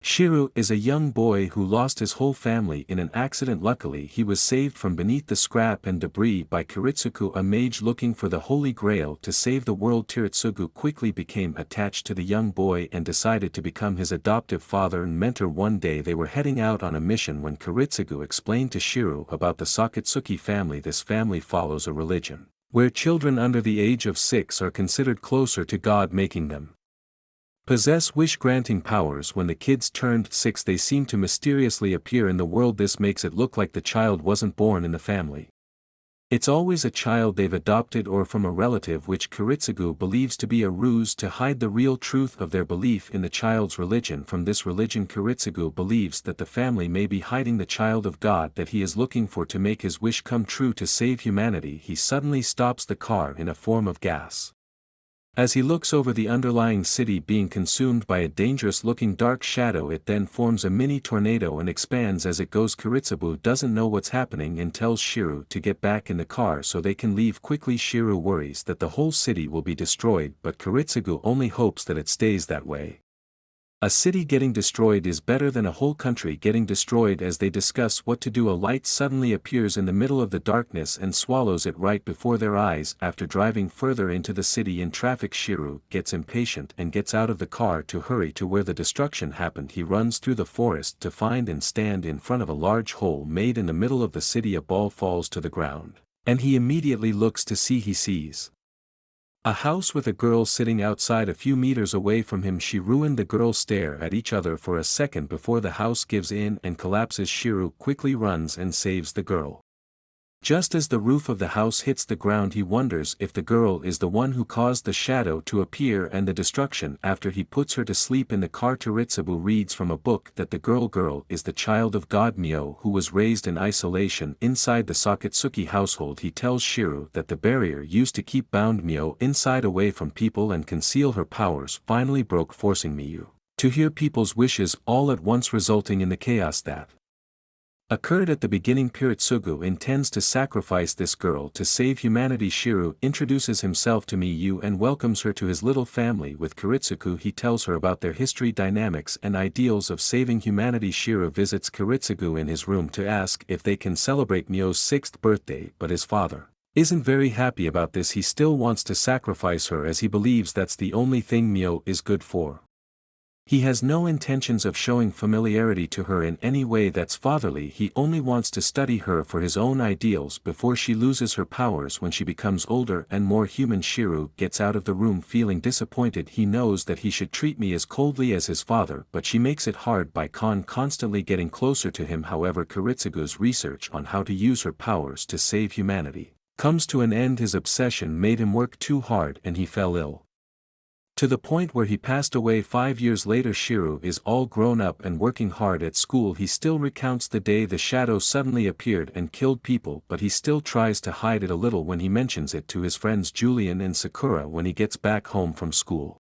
Shiru is a young boy who lost his whole family in an accident. Luckily he was saved from beneath the scrap and debris by Kiritsugu, a mage looking for the Holy Grail to save the world. Kiritsugu quickly became attached to the young boy and decided to become his adoptive father and mentor. One day they were heading out on a mission when Kiritsugu explained to Shiru about the Sakatsuki family. This family follows a religion where children under the age of 6 are considered closer to God, making them possess wish-granting powers. When the kids turned 6 they seem to mysteriously appear in the world. This makes it look like the child wasn't born in the family. It's always a child they've adopted or from a relative, which Kiritsugu believes to be a ruse to hide the real truth of their belief in the child's religion. From this religion Kiritsugu believes that the family may be hiding the child of God that he is looking for to make his wish come true to save humanity. He suddenly stops the car in a form of gas. As he looks over the underlying city being consumed by a dangerous-looking dark shadow, it then forms a mini tornado and expands as it goes. Kiritsugu doesn't know what's happening and tells Shiru to get back in the car so they can leave quickly. Shiru worries that the whole city will be destroyed, but Kiritsugu only hopes that it stays that way. A city getting destroyed is better than a whole country getting destroyed. As they discuss what to do, a light suddenly appears in the middle of the darkness and swallows it right before their eyes. After driving further into the city in traffic, Shiru gets impatient and gets out of the car to hurry to where the destruction happened. He runs through the forest to find and stand in front of a large hole made in the middle of the city. A ball falls to the ground, and he immediately looks to see. He sees a house with a girl sitting outside a few meters away from him. Shiru and the girl stare at each other for a second before the house gives in and collapses. Shiru quickly runs and saves the girl. Just as the roof of the house hits the ground, he wonders if the girl is the one who caused the shadow to appear and the destruction. After he puts her to sleep in the car, Kiritsugu reads from a book that the girl is the child of God Myo, who was raised in isolation inside the Sakatsuki household. He tells Shiru that the barrier used to keep bound Myo inside away from people and conceal her powers finally broke, forcing Miyu to hear people's wishes all at once, resulting in the chaos that occurred at the beginning. Kiritsugu intends to sacrifice this girl to save humanity. Shiru introduces himself to Miyu and welcomes her to his little family. With Kiritsugu, he tells her about their history, dynamics and ideals of saving humanity. Shiru visits Kiritsugu in his room to ask if they can celebrate Myo's 6th birthday, but his father isn't very happy about this. He still wants to sacrifice her as he believes that's the only thing Myo is good for. He has no intentions of showing familiarity to her in any way that's fatherly. He only wants to study her for his own ideals before she loses her powers when she becomes older and more human. Shiru gets out of the room feeling disappointed. He knows that he should treat me as coldly as his father, but she makes it hard by constantly getting closer to him. However, Kiritsugu's research on how to use her powers to save humanity comes to an end. His obsession made him work too hard and he fell ill, to the point where he passed away 5 years later. Shiru is all grown up and working hard at school. He still recounts the day the shadow suddenly appeared and killed people, but he still tries to hide it a little when he mentions it to his friends Julian and Sakura. When he gets back home from school,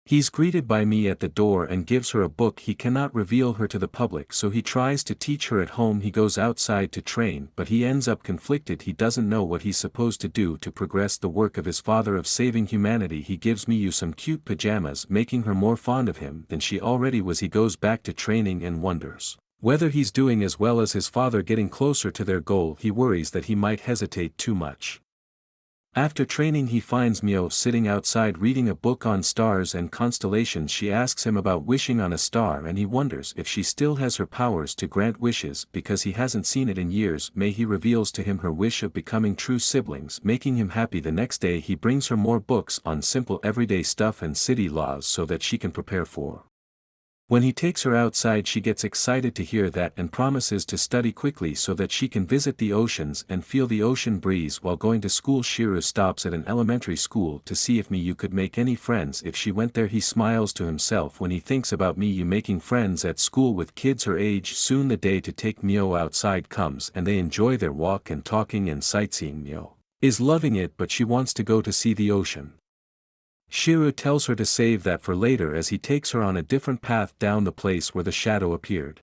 he's greeted by me at the door and gives her a book. He cannot reveal her to the public, so he tries to teach her at home. He goes outside to train, but he ends up conflicted. He doesn't know what he's supposed to do to progress the work of his father of saving humanity. He gives Miyu some cute pajamas, making her more fond of him than she already was. He goes back to training and wonders whether he's doing as well as his father, getting closer to their goal. He worries that he might hesitate too much. After training, he finds Myo sitting outside reading a book on stars and constellations. She asks him about wishing on a star and he wonders if she still has her powers to grant wishes because he hasn't seen it in years. He reveals to him her wish of becoming true siblings, making him happy. The next day he brings her more books on simple everyday stuff and city laws so that she can prepare for. When he takes her outside, she gets excited to hear that and promises to study quickly so that she can visit the oceans and feel the ocean breeze while going to school. Shiru stops at an elementary school to see if Miyu could make any friends if she went there. He smiles to himself when he thinks about Miyu making friends at school with kids her age. Soon the day to take Myo outside comes and they enjoy their walk and talking and sightseeing. Myo is loving it, but she wants to go to see the ocean. Shiru tells her to save that for later as he takes her on a different path down the place where the shadow appeared.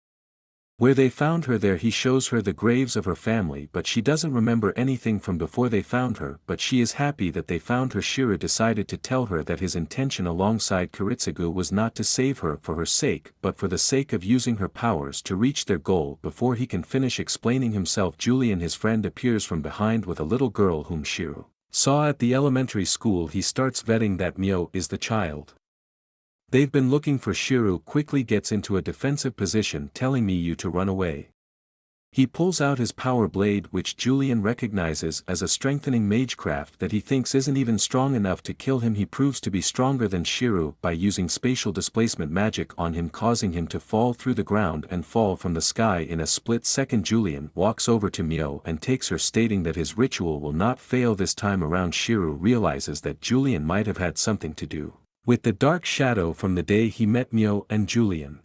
Where they found her there he shows her the graves of her family but she doesn't remember anything from before they found her but she is happy that they found her. Shiro decided to tell her that his intention alongside Kiritsugu was not to save her for her sake but for the sake of using her powers to reach their goal. Before he can finish explaining himself, Julian, his friend, appears from behind with a little girl whom Shiro saw at the elementary school. He starts vetting that Mio is the child they've been looking for. Shiro quickly gets into a defensive position, telling Miyu to run away. He pulls out his power blade, which Julian recognizes as a strengthening magecraft that he thinks isn't even strong enough to kill him. He proves to be stronger than Shiro by using spatial displacement magic on him, causing him to fall through the ground and fall from the sky in a split second. Julian walks over to Mio and takes her, stating that his ritual will not fail this time around. Shiro realizes that Julian might have had something to do with the dark shadow from the day he met Mio, and Julian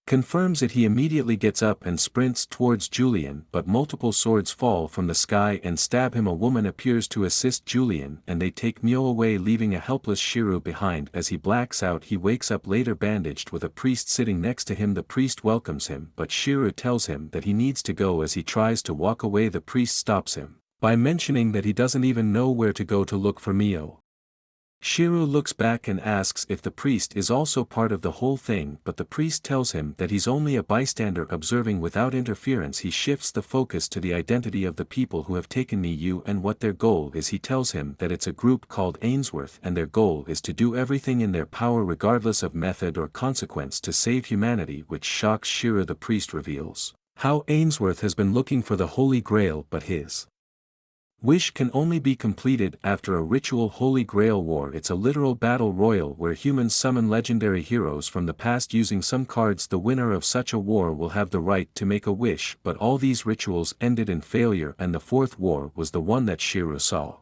confirms it. He immediately gets up and sprints towards Julian, but multiple swords fall from the sky and stab him. A woman appears to assist Julian and they take Mio away, leaving a helpless Shiro behind. As he blacks out, he wakes up later bandaged with a priest sitting next to him. The priest welcomes him but Shiro tells him that he needs to go. As he tries to walk away, the priest stops him by mentioning that he doesn't even know where to go to look for Mio. Shiro looks back and asks if the priest is also part of the whole thing, but the priest tells him that he's only a bystander observing without interference. He shifts the focus to the identity of the people who have taken Miyu and what their goal is. He tells him that it's a group called Ainsworth and their goal is to do everything in their power regardless of method or consequence to save humanity, which shocks Shiro. The priest reveals how Ainsworth has been looking for the Holy Grail, but his wish can only be completed after a ritual Holy Grail war. It's a literal battle royal where humans summon legendary heroes from the past using some cards. The winner of such a war will have the right to make a wish, but all these rituals ended in failure and the fourth war was the one that Shiro saw.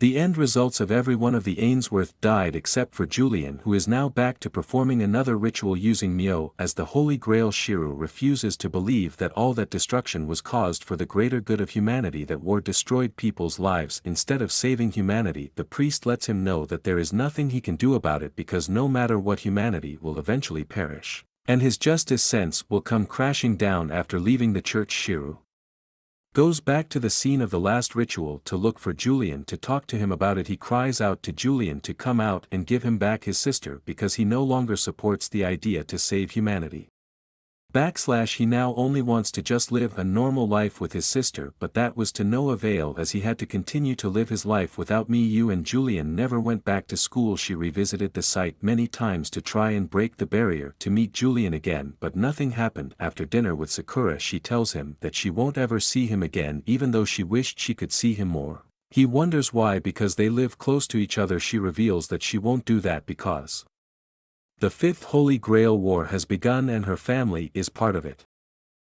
The end results of every one of the Ainsworth died except for Julian, who is now back to performing another ritual using Mio as the Holy Grail. Shiro refuses to believe that all that destruction was caused for the greater good of humanity, that war destroyed people's lives instead of saving humanity. The priest lets him know that there is nothing he can do about it because no matter what, humanity will eventually perish, and his justice sense will come crashing down. After leaving the church, Shiro goes back to the scene of the last ritual to look for Julian to talk to him about it. He cries out to Julian to come out and give him back his sister because he no longer supports the idea to save humanity. He now only wants to just live a normal life with his sister, but that was to no avail as he had to continue to live his life without Miyu. And Julian never went back to school. She revisited the site many times to try and break the barrier to meet Julian again, but nothing happened. After dinner with Sakura, she tells him that she won't ever see him again, even though she wished she could see him more. He wonders why, because they live close to each other. She reveals that she won't do that because the Fifth Holy Grail War has begun and her family is part of it.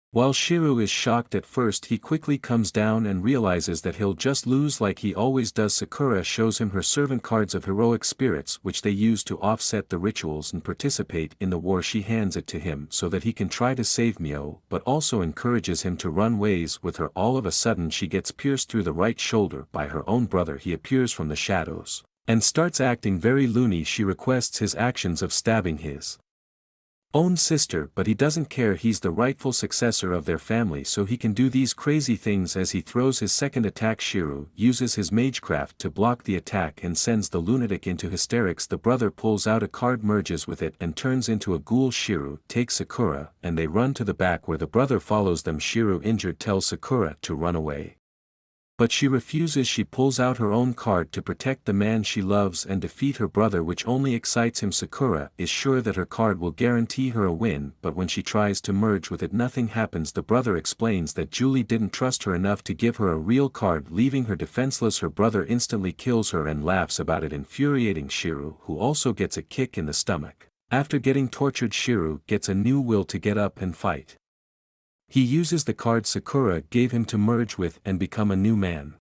While Shiro is shocked at first, he quickly comes down and realizes that he'll just lose like he always does. Sakura shows him her servant cards of heroic spirits which they use to offset the rituals and participate in the war. She hands it to him so that he can try to save Mio, but also encourages him to run ways with her. All of a sudden she gets pierced through the right shoulder by her own brother. He appears from the shadows and starts acting very loony. She requests his actions of stabbing his own sister, but he doesn't care. He's the rightful successor of their family, so he can do these crazy things. As he throws his second attack, Shiro uses his magecraft to block the attack and sends the lunatic into hysterics. The brother pulls out a card, merges with it and turns into a ghoul. Shiro takes Sakura and they run to the back where the brother follows them. Shiro, injured, tells Sakura to run away, but she refuses. She pulls out her own card to protect the man she loves and defeat her brother, which only excites him. Sakura is sure that her card will guarantee her a win, but when she tries to merge with it, nothing happens. The brother explains that Julie didn't trust her enough to give her a real card, leaving her defenseless. Her brother instantly kills her and laughs about it, infuriating Shiro, who also gets a kick in the stomach. After getting tortured, Shiro gets a new will to get up and fight. He uses the card Sakura gave him to merge with and become a new man.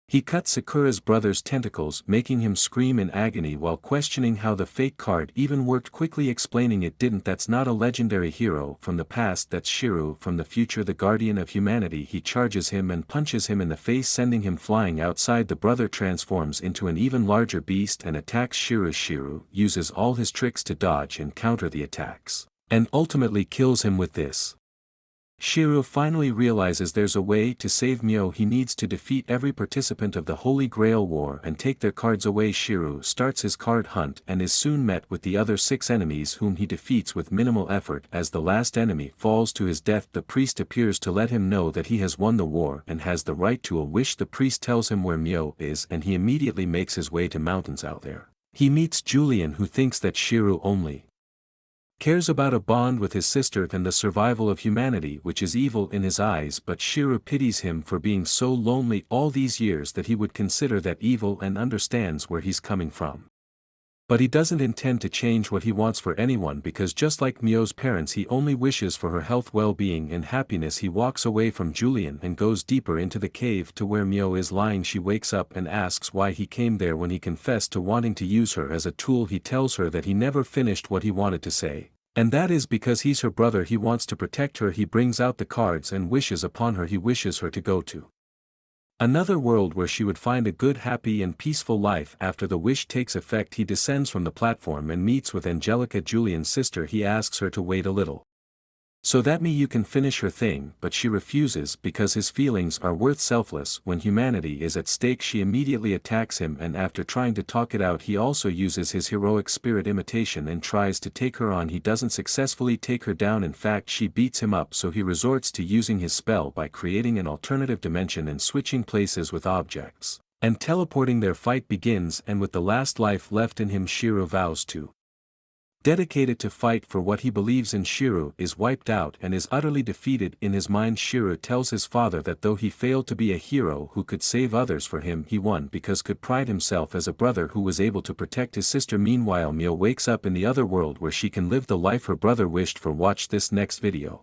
He cuts Sakura's brother's tentacles, making him scream in agony while questioning how the fake card even worked, quickly explaining it didn't. That's not a legendary hero from the past, that's Shiro from the future, the guardian of humanity. He charges him and punches him in the face, sending him flying outside. The brother transforms into an even larger beast and attacks Shiro. Shiro uses all his tricks to dodge and counter the attacks, and ultimately kills him with this Shiro finally realizes there's a way to save Myo. He needs to defeat every participant of the Holy Grail War and take their cards away. Shiro starts his card hunt and is soon met with the other 6 enemies whom he defeats with minimal effort. As the last enemy falls to his death, the priest appears to let him know that he has won the war and has the right to a wish. The priest tells him where Myo is and he immediately makes his way to mountains out there. He meets Julian, who thinks that Shiro only cares about a bond with his sister and the survival of humanity, which is evil in his eyes, but Shiro pities him for being so lonely all these years that he would consider that evil and understands where he's coming from. But he doesn't intend to change what he wants for anyone, because just like Myo's parents, he only wishes for her health, well-being and happiness. He walks away from Julian and goes deeper into the cave to where Myo is lying. She wakes up and asks why he came there. When he confessed to wanting to use her as a tool, he tells her that he never finished what he wanted to say. And that is because he's her brother. He wants to protect her. He brings out the cards and wishes upon her. He wishes her to go to another world where she would find a good, happy and peaceful life. After the wish takes effect, he descends from the platform and meets with Angelica, Julian's sister. He asks her to wait a little, so that you can finish her thing, but she refuses because his feelings are worth selfless. When humanity is at stake, she immediately attacks him, and after trying to talk it out, he also uses his heroic spirit imitation and tries to take her on. He doesn't successfully take her down. In fact, she beats him up, so he resorts to using his spell by creating an alternative dimension and switching places with objects and teleporting. Their fight begins, and with the last life left in him, Shiro vows to dedicated to fight for what he believes in. Shiro is wiped out and is utterly defeated in his mind. Shiro tells his father that though he failed to be a hero who could save others for him, he won because could pride himself as a brother who was able to protect his sister. Meanwhile, Myo wakes up in the other world where she can live the life her brother wished for. Watch this next video.